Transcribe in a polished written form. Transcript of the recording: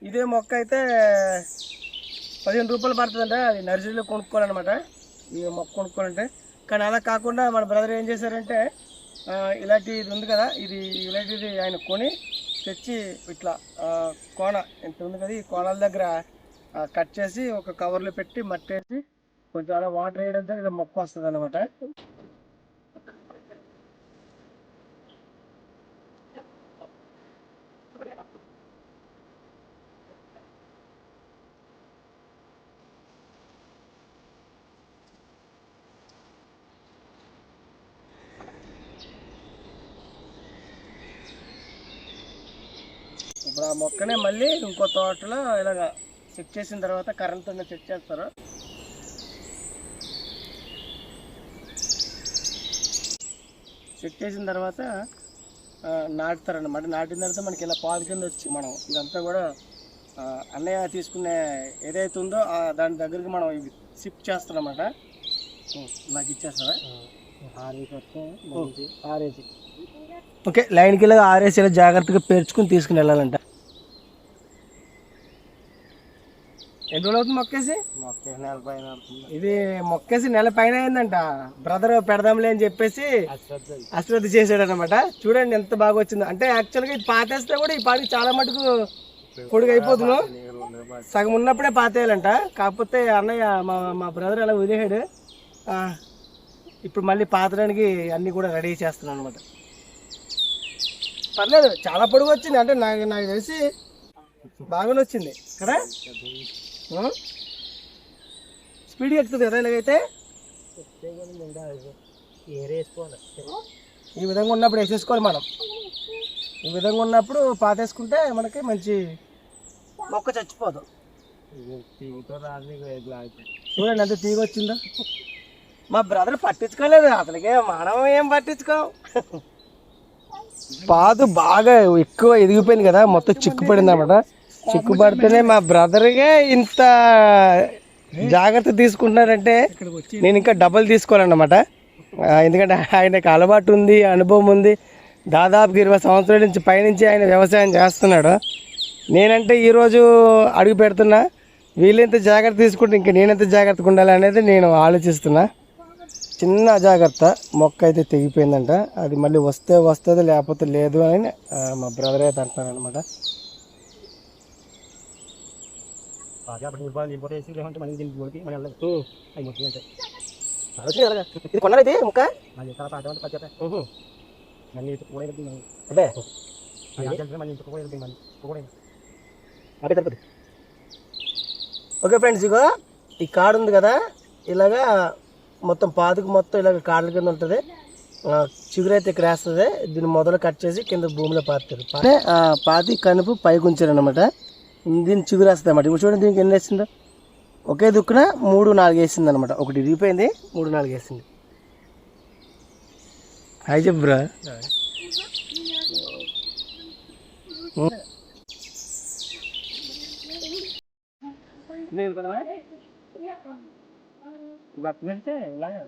ఇదే మొక్క అయితే 15 రూపాయలు పడుతుందంటే అది నర్సరీలో కొనుక్కోవాలన్నమాట ఈ మొక్క కొనుక్కోవాలంటే. కానీ అలా కాకుండా మన బ్రదర్ ఏం చేశారంటే ఇలాంటి ఇది ఉంది కదా, ఇలాంటిది ఆయన కొని తెచ్చి ఇట్లా కోన ఎంత ఉంది కదా, ఈ కోణాల దగ్గర కట్ చేసి ఒక కవర్లో పెట్టి మట్టేసి కొంచెం అలా వాటర్ వేయడంతో ఇది మొక్క వస్తుంది అన్నమాట. ఇప్పుడు ఆ మొక్కనే మళ్ళీ ఇంకో తోటలో ఇలాగ సెట్ చేసిన తర్వాత కరెంట్తో సెట్ చేస్తారు. సెట్ చేసిన తర్వాత నాటుతారన్నమాట. నాటిన తర్వాత మనకి ఇలా పాదు కింద వచ్చి మనం ఇదంతా కూడా అన్నయ్య తీసుకునే ఏదైతే ఉందో దాని దగ్గరికి మనం ఇవి షిఫ్ట్ చేస్తారన్నమాట. నాకు ఇచ్చేస్తారా? ఆరేసి ఓకే, లైన్కి ఇలా ఆరేసి ఇలా జాగ్రత్తగా పేర్చుకుని తీసుకుని వెళ్ళాలంట. ఎన్ని రోజులు అవుతుంది మొక్కేసి? నెల పైన. ఇది మొక్కేసి నెల పైన అయిందంట. బ్రదర్ పెడదాంలే అని చెప్పేసి అశ్రద్ధ చేసాడు అనమాట. చూడండి ఎంత బాగా వచ్చిందో. అంటే యాక్చువల్గా ఇది పాతేస్తే కూడా ఈ పాటికి చాలా మటుకు పొడుగు అయిపోతుంది. సగం ఉన్నప్పుడే పాతేయాలంట. కాకపోతే అన్నయ్య మా బ్రదర్ అలా వదిలేసాడు. ఇప్పుడు మళ్ళీ పాతడానికి అన్నీ కూడా రెడీ చేస్తున్నాను అనమాట. పర్లేదు, చాలా పొడుగు వచ్చింది. అంటే నాకు తెలిసి బాగానే వచ్చింది కదా. స్పీడ్గా ఎక్కుతుంది కదా ఇలాగైతే. ఈ విధంగా ఉన్నప్పుడు వేసేసుకోవాలి మనం. ఈ విధంగా ఉన్నప్పుడు పాతేసుకుంటే మనకి మంచి మొక్క చచ్చిపోదు. చూడండి ఎంత తీగ వచ్చిందో. మా బ్రదర్ పట్టించుకోలేదు అసలుకే, మనం ఏం పట్టించుకోం. పాదు బాగా ఎక్కువ ఎదిగిపోయింది కదా, మొత్తం చిక్కు పడింది అన్నమాట. చిక్కు పడితేనే మా బ్రదర్గా ఇంత జాగ్రత్త తీసుకుంటున్నారంటే నేను ఇంకా డబల్ తీసుకోవాలన్నమాట. ఎందుకంటే ఆయనకు అలవాటు ఉంది, అనుభవం ఉంది. దాదాపు 20 సంవత్సరాల నుంచి పైనుంచి ఆయన వ్యవసాయం చేస్తున్నాడు. నేనంటే ఈరోజు అడుగు పెడుతున్నా. వీళ్ళెంత జాగ్రత్త తీసుకుంటే ఇంకా నేనెంత జాగ్రత్తగా ఉండాలి అనేది నేను ఆలోచిస్తున్నా. చిన్న అజాగ్రత్త, మొక్క అయితే తెగిపోయిందంట. అది మళ్ళీ వస్తే వస్తుంది, లేకపోతే లేదు అని మా బ్రదర్ అయితే అంటున్నాను అనమాట. ఇది కొన్నారైతే మొక్క ఓకే ఫ్రెండ్స్, ఇగో ఈ కాడు ఉంది కదా, ఇలాగా మొత్తం పాదుకు మొత్తం ఇలాగ కాళ్ళ కింద ఉంటుంది. చిగురైతే ఇక్కడ వేస్తుంది. దీన్ని మొదలు కట్ చేసి కింద భూమిలో పాతారు. పాతి కనుపు పైకి ఉంచారు అనమాట. దీన్ని చిగురు వేస్తుంది అన్నమాట. ఇప్పుడు చూడండి దీనికి ఎన్ని వేసిందో. ఒకే దుక్కున 3-4 వేసింది అనమాట. ఒకటి ఇరిగిపోయింది, 3-4 వేసింది. హాయ్ చెప్పురా. వెళ్తే ఇలాగే